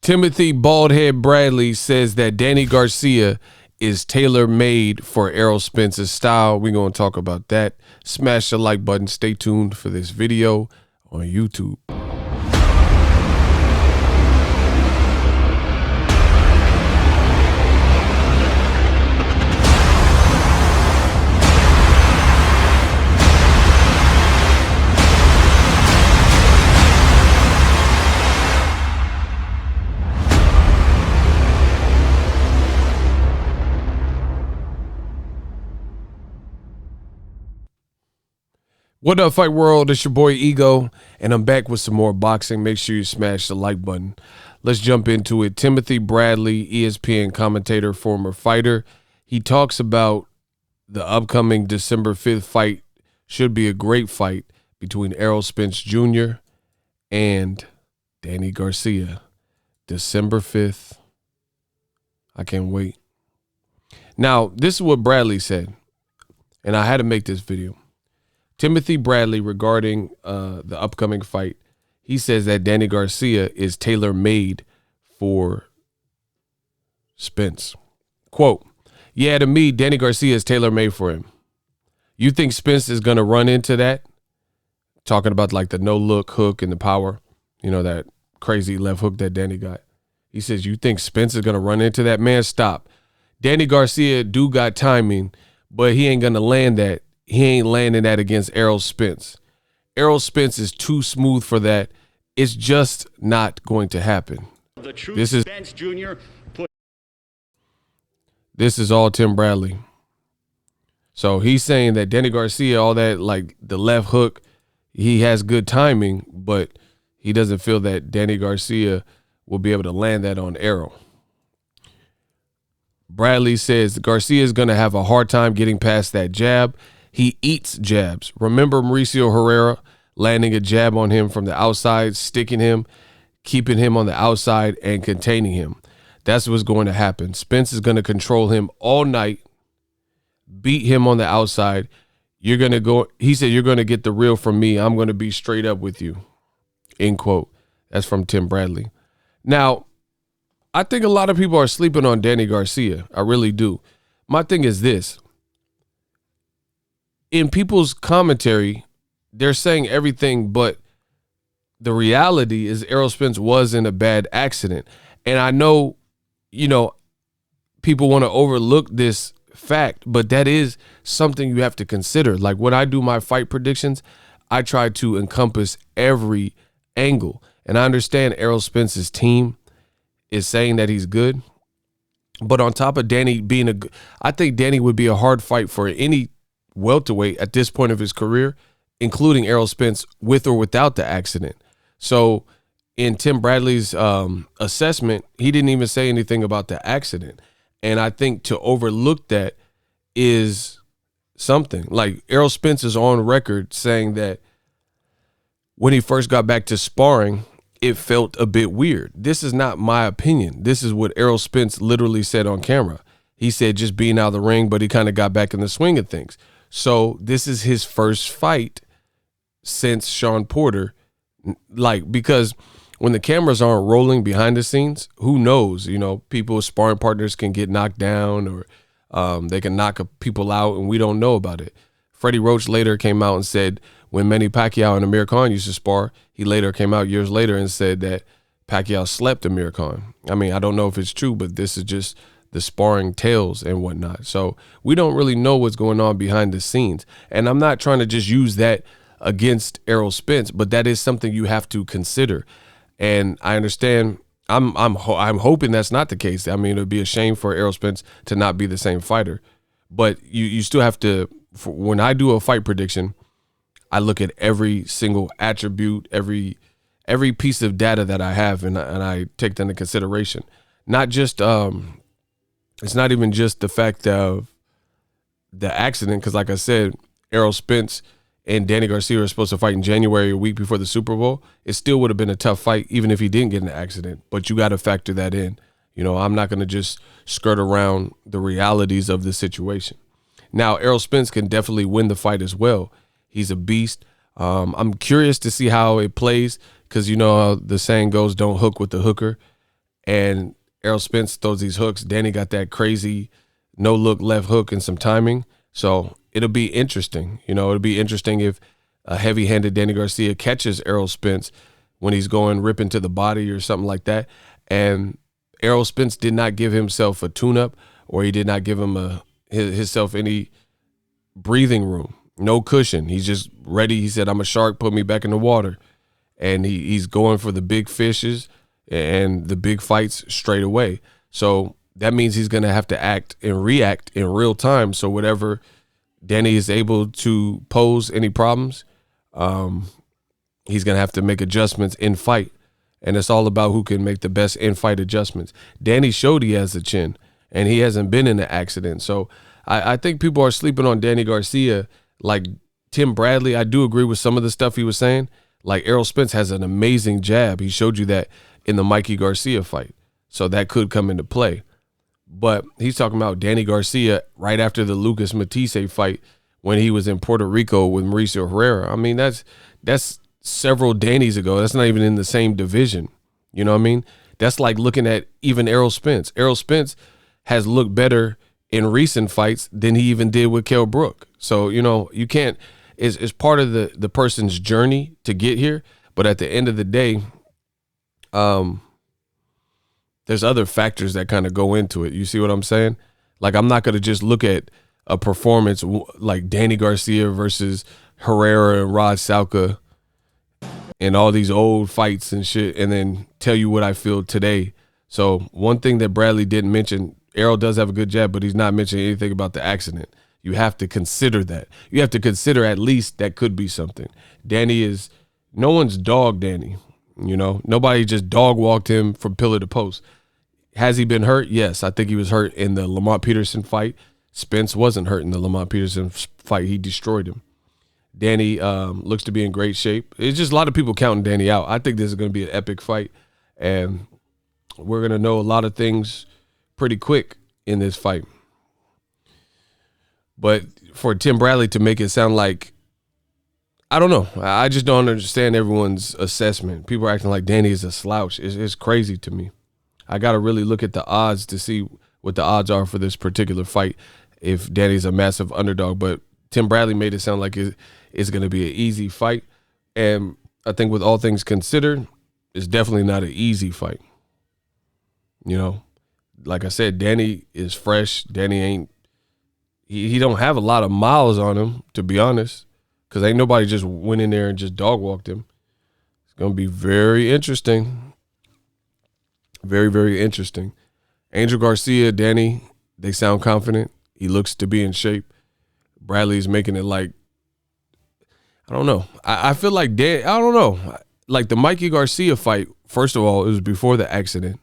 Timothy Baldhead Bradley says that Danny Garcia is tailor-made for Errol Spence's style. We're going to talk about that. Smash the like button. Stay tuned for this video on YouTube. What up, Fight World? It's your boy Ego, and I'm back with some more boxing. Make sure you smash the like button. Let's jump into it. Timothy Bradley, ESPN commentator, former fighter. He talks about the upcoming December 5th fight. Should be a great fight between Errol Spence Jr. and Danny Garcia. December 5th. I can't wait. Now, this is what Bradley said, and I had to make this video. Timothy Bradley, regarding the upcoming fight, he says that Danny Garcia is tailor-made for Spence. Quote, "Yeah, to me, Danny Garcia is tailor-made for him. You think Spence is going to run into that?" Talking about like the no-look hook and the power, you know, that crazy left hook that Danny got. He says, you think Spence is going to run into that? Man, stop. Danny Garcia do got timing, but he ain't going to land that. He ain't landing that against Errol Spence. Errol Spence is too smooth for that. It's just not going to happen. This is Spence Jr. This is all Tim Bradley. So he's saying that Danny Garcia, all that, like the left hook, he has good timing, but he doesn't feel that Danny Garcia will be able to land that on Errol. Bradley says Garcia is going to have a hard time getting past that jab. He eats jabs. Remember Mauricio Herrera landing a jab on him from the outside, sticking him, keeping him on the outside, and containing him. That's what's going to happen. Spence is going to control him all night, beat him on the outside. You're going to go, he said, you're going to get the real from me. I'm going to be straight up with you. End quote. That's from Tim Bradley. Now, I think a lot of people are sleeping on Danny Garcia. I really do. My thing is this. In people's commentary, they're saying everything, but the reality is Errol Spence was in a bad accident. And I know, you know, people want to overlook this fact, but that is something you have to consider. Like when I do my fight predictions, I try to encompass every angle. And I understand Errol Spence's team is saying that he's good. But on top of Danny being I think Danny would be a hard fight for any welterweight at this point of his career, including Errol Spence, with or without the accident. So in Tim Bradley's assessment, he didn't even say anything about the accident. And I think to overlook that is something. Like Errol Spence is on record saying that when he first got back to sparring, it felt a bit weird. This is not my opinion. This is what Errol Spence literally said on camera. He said just being out of the ring, but he kind of got back in the swing of things. So this is his first fight since Sean Porter. Like, because when the cameras aren't rolling behind the scenes, who knows? You know, people's sparring partners can get knocked down, or they can knock people out, and we don't know about it. Freddie Roach later came out and said when Manny Pacquiao and Amir Khan used to spar, he later came out years later and said that Pacquiao slept Amir Khan. I mean, I don't know if it's true, but this is just the sparring tales and whatnot. So we don't really know what's going on behind the scenes. And I'm not trying to just use that against Errol Spence, but that is something you have to consider. And I understand. I'm hoping that's not the case. I mean, it would be a shame for Errol Spence to not be the same fighter. But you still have to. When I do a fight prediction, I look at every single attribute, every piece of data that I have, and I take that into consideration. Not just it's not even just the fact of the accident, because like I said, Errol Spence and Danny Garcia were supposed to fight in January, a week before the Super Bowl. It still would have been a tough fight, even if he didn't get in an accident. But you got to factor that in. You know, I'm not going to just skirt around the realities of the situation. Now, Errol Spence can definitely win the fight as well. He's a beast. I'm curious to see how it plays because, you know, the saying goes, don't hook with the hooker. and Errol Spence throws these hooks. Danny got that crazy no look left hook and some timing. So it'll be interesting. It'll be interesting if a heavy-handed Danny Garcia catches Errol Spence when he's going ripping to the body or something like that. And Errol Spence did not give himself a tune-up, or he did not give him himself any breathing room, no cushion. He's just ready. He said, I'm a shark, put me back in the water. And he's going for the big fishes and the big fights straight away. So that means he's going to have to act and react in real time. So whatever Danny is able to pose any problems, he's going to have to make adjustments in fight. And it's all about who can make the best in-fight adjustments. Danny showed he has a chin, and he hasn't been in an accident. So I think people are sleeping on Danny Garcia. Like Tim Bradley, I do agree with some of the stuff he was saying. Like Errol Spence has an amazing jab. He showed you that in the Mikey Garcia fight. So that could come into play. But he's talking about Danny Garcia right after the Lucas Matisse fight when he was in Puerto Rico with Mauricio Herrera. I mean, that's several Dannys ago. That's not even in the same division. You know what I mean? That's like looking at even Errol Spence. Errol Spence has looked better in recent fights than he even did with Kell Brook. So, you can't, it's part of the person's journey to get here. But at the end of the day, there's other factors that kind of go into it. You see what I'm saying? Like, I'm not going to just look at a performance like Danny Garcia versus Herrera and Rod Salka and all these old fights and shit, and then tell you what I feel today. So one thing that Bradley didn't mention, Errol does have a good jab, but he's not mentioning anything about the accident. You have to consider that. You have to consider at least that could be something. No one's dogged Danny. Nobody just dog walked him from pillar to post. Has he been hurt? Yes, I think he was hurt in the Lamont Peterson fight. Spence wasn't hurt in the Lamont Peterson fight. He destroyed him. Danny looks to be in great shape. It's just a lot of people counting Danny out. I think this is going to be an epic fight, and we're going to know a lot of things pretty quick in this fight. But for Tim Bradley to make it sound like, I don't know. I just don't understand everyone's assessment. People are acting like Danny is a slouch. It's crazy to me. I got to really look at the odds to see what the odds are for this particular fight if Danny's a massive underdog. But Tim Bradley made it sound like it's going to be an easy fight. And I think with all things considered, it's definitely not an easy fight. Like I said, Danny is fresh. Danny he don't have a lot of miles on him, to be honest, because ain't nobody just went in there and just dog walked him. It's going to be very interesting. Very, very interesting. Angel Garcia, Danny, they sound confident. He looks to be in shape. Bradley's making it like, I don't know. I feel like I don't know. Like the Mikey Garcia fight, first of all, it was before the accident.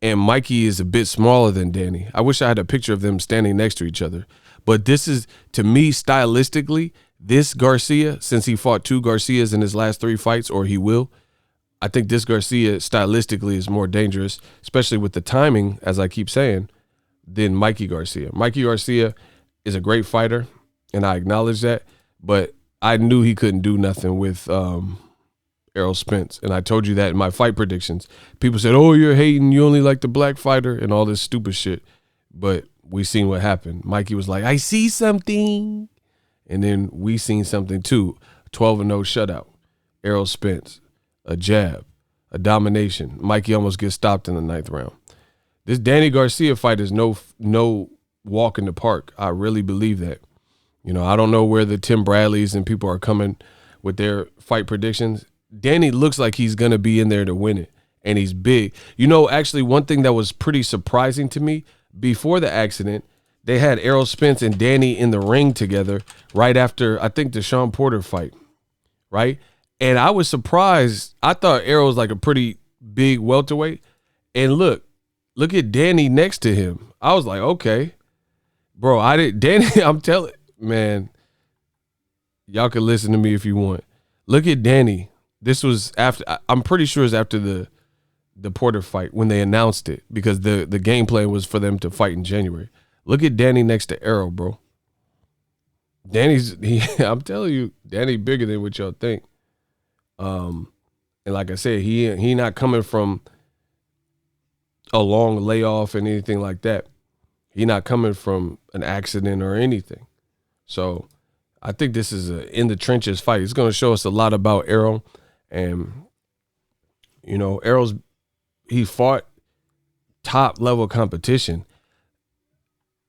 And Mikey is a bit smaller than Danny. I wish I had a picture of them standing next to each other. But this is, to me, stylistically, this Garcia, since he fought two Garcias in his last three fights, or he will, I think this Garcia stylistically is more dangerous, especially with the timing, as I keep saying, than Mikey Garcia. Mikey Garcia is a great fighter, and I acknowledge that, but I knew he couldn't do nothing with Errol Spence, and I told you that in my fight predictions. People said, oh, you're hating, you only like the black fighter, and all this stupid shit, but we seen what happened. Mikey was like, I see something, and then we seen something too. 12-0 shutout. Errol Spence, a jab, a domination. Mikey almost gets stopped in the 9th round. This Danny Garcia fight is no walk in the park. I really believe that. I don't know where the Tim Bradleys and people are coming with their fight predictions. Danny looks like he's going to be in there to win it, and he's big. Actually, one thing that was pretty surprising to me, before the accident, they had Errol Spence and Danny in the ring together right after, I think, the Sean Porter fight, right? And I was surprised. I thought Errol was like a pretty big welterweight, and look at Danny next to him. I was like, okay. Bro, Danny, I'm telling, man, y'all can listen to me if you want. Look at Danny. This was after, I'm pretty sure it was after the Porter fight when they announced it, because the game plan was for them to fight in January. Look at Danny next to Errol, bro. I'm telling you, Danny bigger than what y'all think. And like I said, he not coming from a long layoff and anything like that. He's not coming from an accident or anything. So I think this is a in the trenches fight. It's going to show us a lot about Errol. And, you know, he fought top level competition.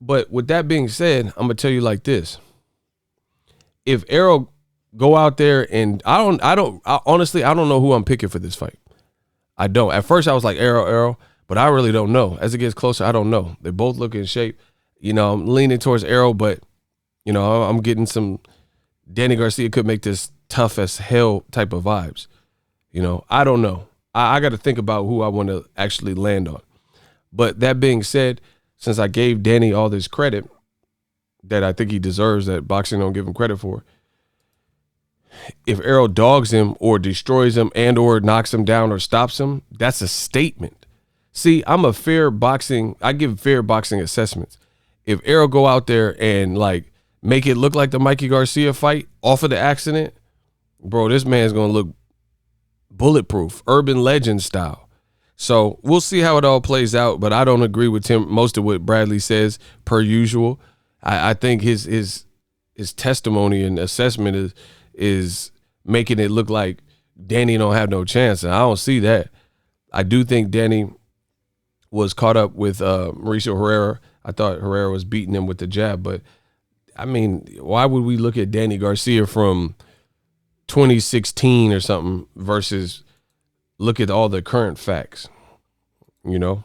But with that being said, I'm going to tell you like this. If Errol go out there and honestly, I don't know who I'm picking for this fight. I don't. At first I was like Errol, but I really don't know. As it gets closer, I don't know. They both look in shape. You know, I'm leaning towards Errol, but, you know, I'm getting some Danny Garcia could make this tough as hell type of vibes. You know, I don't know. I got to think about who I want to actually land on. But that being said, since I gave Danny all this credit that I think he deserves, that boxing don't give him credit for, if Errol dogs him or destroys him and or knocks him down or stops him, that's a statement. See, I give fair boxing assessments. If Errol go out there and like make it look like the Mikey Garcia fight off of the accident, bro, this man's going to look bulletproof, urban legend style. So we'll see how it all plays out, but I don't agree with most of what Bradley says per usual. I think his testimony and assessment is making it look like Danny don't have no chance, and I don't see that. I do think Danny was caught up with Mauricio Herrera. I thought Herrera was beating him with the jab, but I mean, why would we look at Danny Garcia from 2016 or something versus look at all the current facts? You know,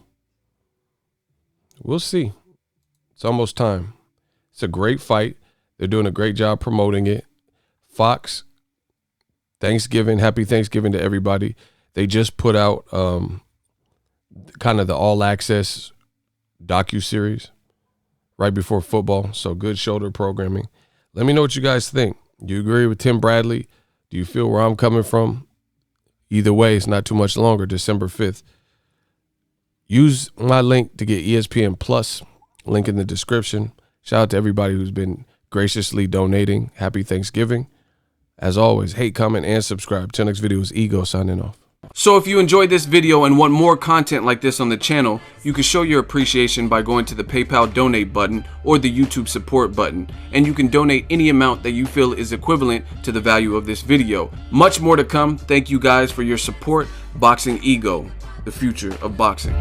we'll see. It's almost time. It's a great fight. They're doing a great job promoting it. Fox, Thanksgiving, happy Thanksgiving to everybody. They just put out kind of the all access docuseries right before football. So good shoulder programming. Let me know what you guys think. Do you agree with Tim Bradley? Do you feel where I'm coming from? Either way, it's not too much longer, December 5th. Use my link to get ESPN Plus, link in the description. Shout out to everybody who's been graciously donating. Happy Thanksgiving. As always, hate, comment, and subscribe. Till next video is Ego signing off. So if you enjoyed this video and want more content like this on the channel, you can show your appreciation by going to the PayPal donate button or the YouTube support button, and you can donate any amount that you feel is equivalent to the value of this video. Much more to come. Thank you guys for your support. Boxingego, the future of boxing.